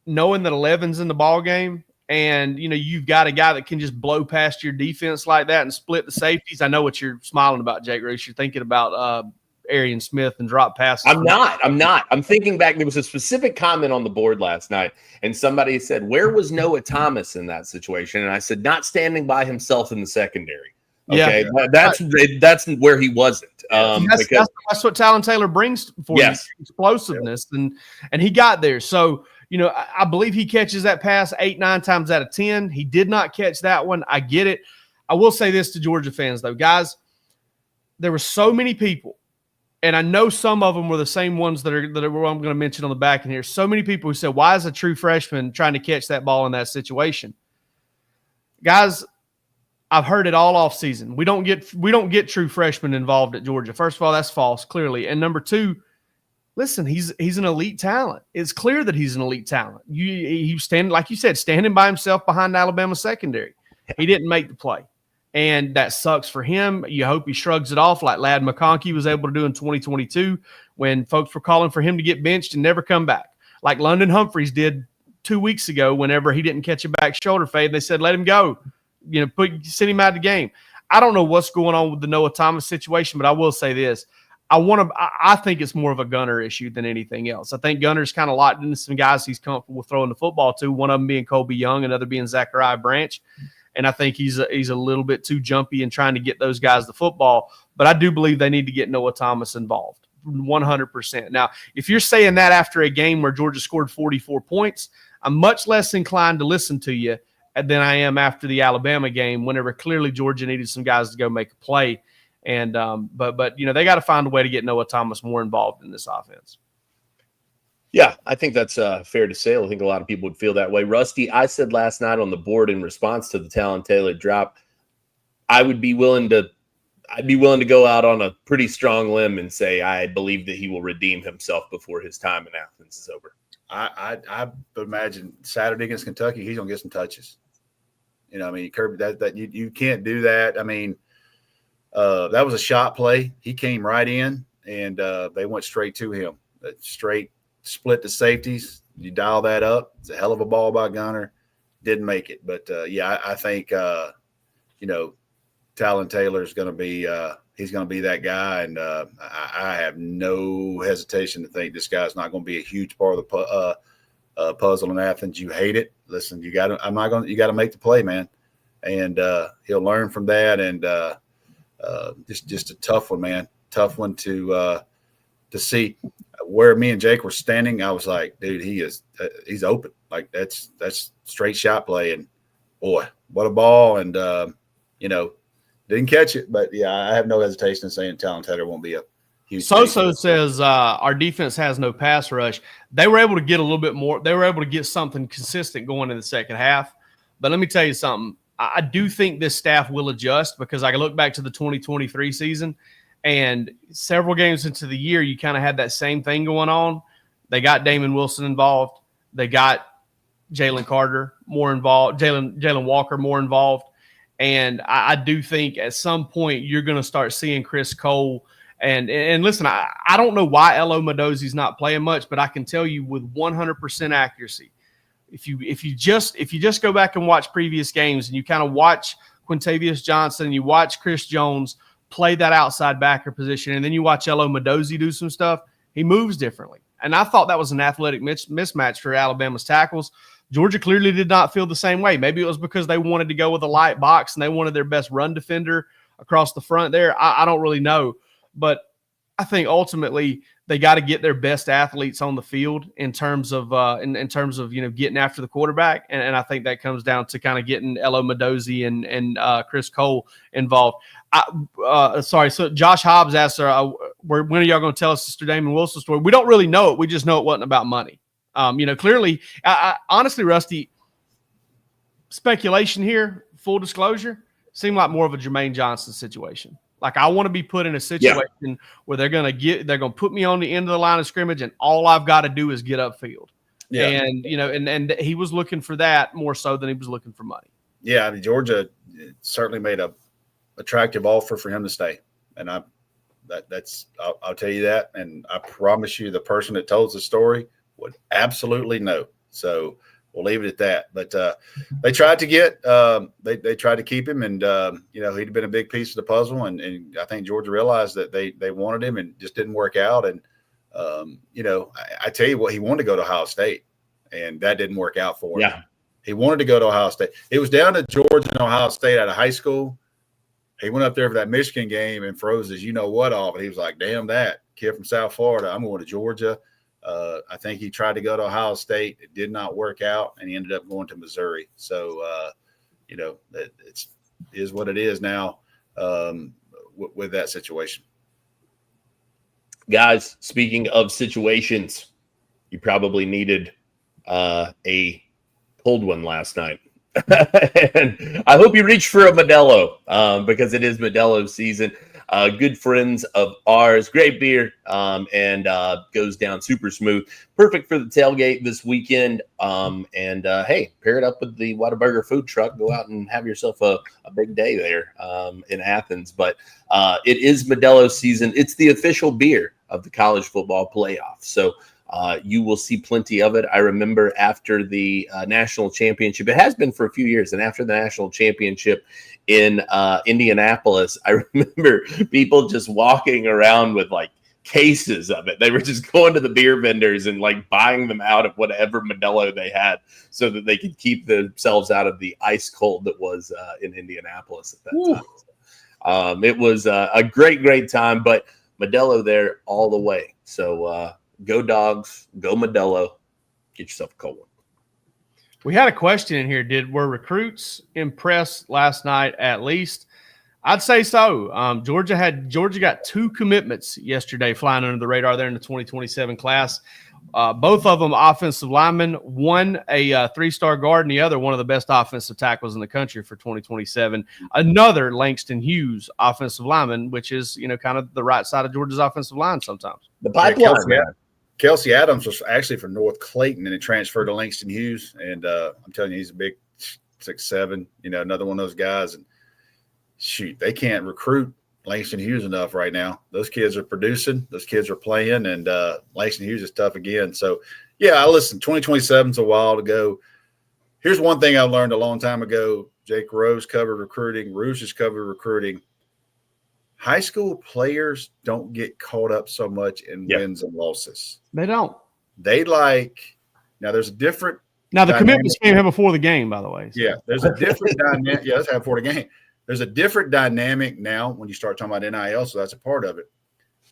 D: knowing that 11's in the ball game and, you've got a guy that can just blow past your defense like that and split the safeties. I know what you're smiling about, Jake Rowe. You're thinking about Arian Smith and drop passes.
C: I'm not. I'm thinking back. There was a specific comment on the board last night, and somebody said, where was Noah Thomas in that situation? And I said, not standing by himself in the secondary. Okay, that's where he wasn't.
D: That's what Talon Taylor brings for you, explosiveness, and he got there. So I believe he catches that pass 8-9 times out of 10. He did not catch that one. I get it. I will say this to Georgia fans though, guys. There were so many people, and I know some of them were the same ones that I'm going to mention on the back end here. So many people who said, "Why is a true freshman trying to catch that ball in that situation?" Guys, I've heard it all off season. We don't get true freshmen involved at Georgia. First of all, that's false, clearly. And number 2, listen, he's an elite talent. It's clear that he's an elite talent. He like you said, standing by himself behind Alabama secondary. He didn't make the play. And that sucks for him. You hope he shrugs it off like Ladd McConkey was able to do in 2022 when folks were calling for him to get benched and never come back. Like London Humphreys did 2 weeks ago whenever he didn't catch a back shoulder fade. They said, let him go. Send him out of the game. I don't know what's going on with the Noah Thomas situation, but I will say this. I think it's more of a Gunner issue than anything else. I think Gunner's kind of locked into some guys he's comfortable throwing the football to, one of them being Colby Young, another being Zachariah Branch. And I think he's a little bit too jumpy in trying to get those guys the football. But I do believe they need to get Noah Thomas involved 100%. Now, if you're saying that after a game where Georgia scored 44 points, I'm much less inclined to listen to you than I am after the Alabama game, whenever clearly Georgia needed some guys to go make a play. And but they got to find a way to get Noah Thomas more involved in this offense.
C: Yeah, I think that's fair to say. I think a lot of people would feel that way. Rusty, I said last night on the board in response to the Talon Taylor drop, I'd be willing to go out on a pretty strong limb and say I believe that he will redeem himself before his time in Athens is over.
E: I would imagine Saturday against Kentucky, he's gonna get some touches. Kirby, that you can't do that. That was a shot play. He came right in, and they went straight to him. Straight split the safeties. You dial that up. It's a hell of a ball by Gunner. Didn't make it, but I think Talon Taylor's going to be he's going to be that guy, and I have no hesitation to think this guy's not going to be a huge part of the puzzle in Athens. You hate it. Listen, you got to make the play, man, and he'll learn from that. And just a tough one, man. Tough one to see. Where me and Jake were standing, I was like, dude, he's open. Like that's straight shot play, and boy, what a ball! And didn't catch it, but yeah, I have no hesitation in saying Talon Taylor won't be a huge.
D: Soso says our defense has no pass rush. They were able to get a little bit more. They were able to get something consistent going in the second half. But let me tell you something. I do think this staff will adjust because I look back to the 2023 season and several games into the year, you kind of had that same thing going on. They got Damon Wilson involved. They got Jalen Carter more involved, Jalen Walker more involved. And I do think at some point you're going to start seeing Chris Cole. And listen, I don't know why Elo Medozi's not playing much, but I can tell you with 100% accuracy, if you just go back and watch previous games and you kind of watch Quintavious Johnson, you watch Chris Jones play that outside backer position, and then you watch Elo Medozi do some stuff, he moves differently. And I thought that was an athletic mismatch for Alabama's tackles. Georgia clearly did not feel the same way. Maybe it was because they wanted to go with a light box and they wanted their best run defender across the front there. I don't really know. But I think ultimately they got to get their best athletes on the field in terms of in terms of getting after the quarterback, and I think that comes down to kind of getting Elo Medozi and Chris Cole involved. So Josh Hobbs asked her, when are y'all going to tell us Mr. Damon Wilson story? We don't really know it. We just know it wasn't about money. Clearly, honestly, Rusty, speculation here, full disclosure, seemed like more of a Jermaine Johnson situation. Like I want to be put in a situation where they're going to put me on the end of the line of scrimmage and all I've got to do is get upfield. Yeah. And, and he was looking for that more so than he was looking for money.
E: Yeah. I mean, Georgia certainly made a attractive offer for him to stay. And I'll tell you that. And I promise you the person that told the story would absolutely know. So we'll leave it at that. But they tried to they tried to keep him, and he'd been a big piece of the puzzle. And I think Georgia realized that they wanted him, and just didn't work out. And I tell you what, he wanted to go to Ohio State, and that didn't work out for him.
C: Yeah,
E: he wanted to go to Ohio State. It was down to Georgia and Ohio State out of high school. He went up there for that Michigan game and froze his off, and he was like, "Damn that kid from South Florida, I'm going to Georgia." I think he tried to go to Ohio State. It did not work out, and he ended up going to Missouri. So, it is what it is now with that situation.
C: Guys, speaking of situations, you probably needed a cold one last night. And I hope you reach for a Modelo because it is Modelo season. Good friends of ours, great beer, and goes down super smooth. Perfect for the tailgate this weekend. Hey, pair it up with the Whataburger food truck. Go out and have yourself a big day there in Athens. But it is Modelo season. It's the official beer of the college football playoff. So you will see plenty of it. I remember after the national championship, it has been for a few years, and after the national championship in Indianapolis, I remember people just walking around with like cases of it. They were just going to the beer vendors and like buying them out of whatever Modelo they had so that they could keep themselves out of the ice cold that was in Indianapolis at that time. So, it was a great time, but Modelo there all the way. So go Dogs, go Modelo, get yourself a cold one.
D: We had a question in here. Were recruits impressed last night at least? I'd say so. Georgia got 2 commitments yesterday flying under the radar there in the 2027 class. Both of them offensive linemen, one a 3-star guard and the other one of the best offensive tackles in the country for 2027. Another Langston Hughes offensive lineman, which is, kind of the right side of Georgia's offensive line sometimes.
C: The pipeline,
E: Kelsey Adams was actually from North Clayton, and it transferred to Langston Hughes. And I'm telling you, he's a big 6'7", another one of those guys. And shoot, they can't recruit Langston Hughes enough right now. Those kids are producing. Those kids are playing, and Langston Hughes is tough again. So, yeah, listen, 2027 is a while to go. Here's one thing I learned a long time ago. Jake Rowe's covered recruiting. Rouge has covered recruiting. High school players don't get caught up so much in wins and losses.
D: They don't.
E: They now there's a different.
D: Now the commitments came here before the game, by the way.
E: So. Yeah, there's a different dynamic. Yeah, let's have before the game. There's a different dynamic now when you start talking about NIL, so that's a part of it.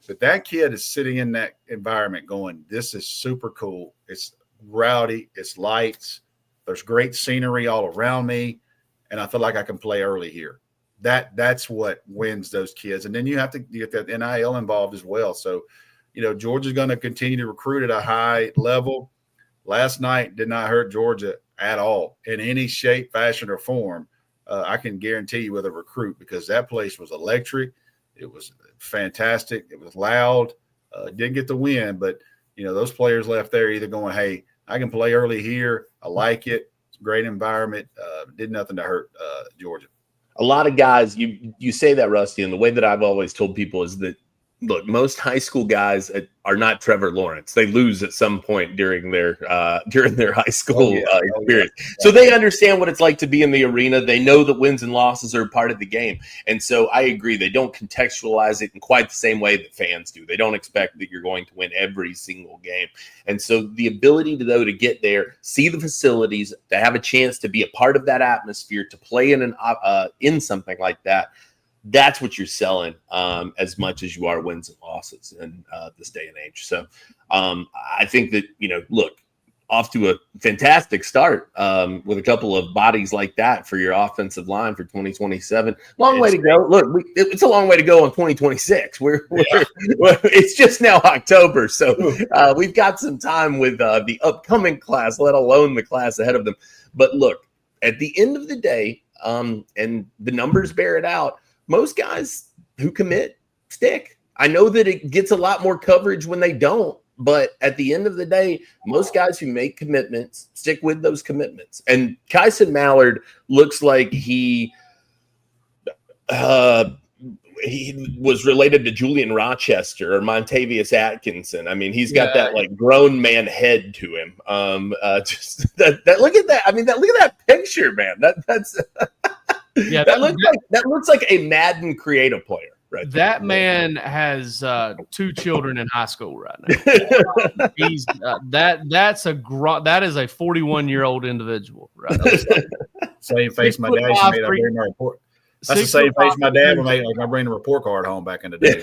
E: But that kid is sitting in that environment going, this is super cool. It's rowdy. It's lights. There's great scenery all around me, and I feel like I can play early here. That's what wins those kids. And then you have to get that NIL involved as well. So, Georgia's going to continue to recruit at a high level. Last night did not hurt Georgia at all in any shape, fashion, or form. I can guarantee you with a recruit, because that place was electric. It was fantastic. It was loud. Didn't get the win, but those players left there either going, "Hey, I can play early here. I like it. It's a great environment." Did nothing to hurt Georgia.
C: A lot of guys, you say that, Rusty, and the way that I've always told people is that, look, most high school guys are not Trevor Lawrence. They lose at some point during their high school experience. So they understand what it's like to be in the arena. They know that wins and losses are part of the game. And so I agree. They don't contextualize it in quite the same way that fans do. They don't expect that you're going to win every single game. And so the ability to get there, see the facilities, to have a chance to be a part of that atmosphere, to play in something like that, that's what you're selling as much as you are wins and losses in this day and age. So I think that, look, off to a fantastic start with a couple of bodies like that for your offensive line for 2027. Long way to go. Look, it's a long way to go in 2026. It's just now October. So we've got some time with the upcoming class, let alone the class ahead of them. But look, at the end of the day, and the numbers bear it out, most guys who commit stick. I know that it gets a lot more coverage when they don't, but at the end of the day, most guys who make commitments stick with those commitments. And Kyson Mallard looks like he was related to Julian Rochester or Montavious Atkinson. I mean, he's got that like grown man head to him. Just that look at that. I mean, look at that picture, man. That's yeah, that looks like a Madden creative player, right?
D: That man has 2 children in high school right now. He's that is a 41-year-old individual, right?
E: Same face my dad used to make. I bring my report. That's the same face my dad would make. Like I bring the report card home back in the day.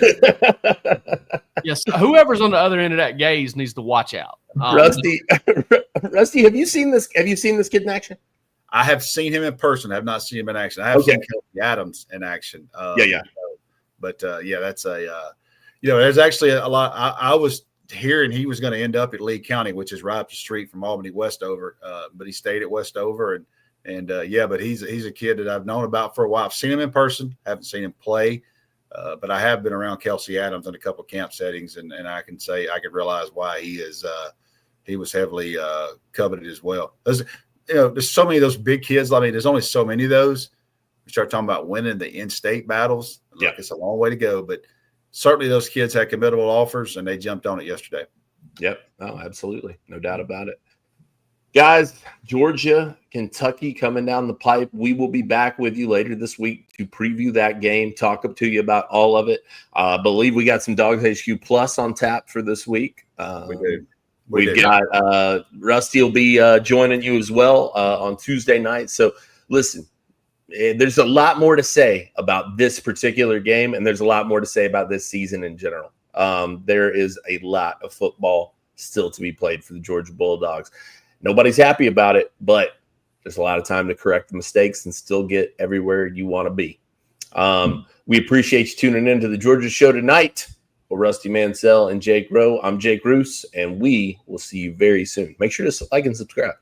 D: Yes, whoever's on the other end of that gaze needs to watch out.
C: Rusty, have you seen this? Have you seen this kid in action?
E: I have seen him in person. I have not seen him in action. I have seen Kelsey Adams in action. But that's there's actually a lot. I was hearing he was going to end up at Lee County, which is right up the street from Albany Westover. But he stayed at Westover, but he's a kid that I've known about for a while. I've seen him in person. Haven't seen him play, but I have been around Kelsey Adams in a couple of camp settings, and I can say I can realize why he was heavily coveted as well. There's so many of those big kids. I mean, there's only so many of those. We start talking about winning the in-state battles. Look, it's a long way to go, but certainly those kids had committable offers, and they jumped on it yesterday.
C: Yep. Oh, absolutely. No doubt about it. Guys, Georgia, Kentucky coming down the pipe. We will be back with you later this week to preview that game, talk up to you about all of it. I believe we got some DawgsHQ Plus on tap for this week.
E: We do.
C: We've got Rusty will be joining you as well on Tuesday night. So listen, there's a lot more to say about this particular game, and there's a lot more to say about this season in general. There is a lot of football still to be played for the Georgia Bulldogs. Nobody's happy about it, but there's a lot of time to correct the mistakes and still get everywhere you want to be. We appreciate you tuning into the Georgia Show tonight. For Rusty Mansell and Jake Rowe, I'm Jake Roos, and we will see you very soon. Make sure to like and subscribe.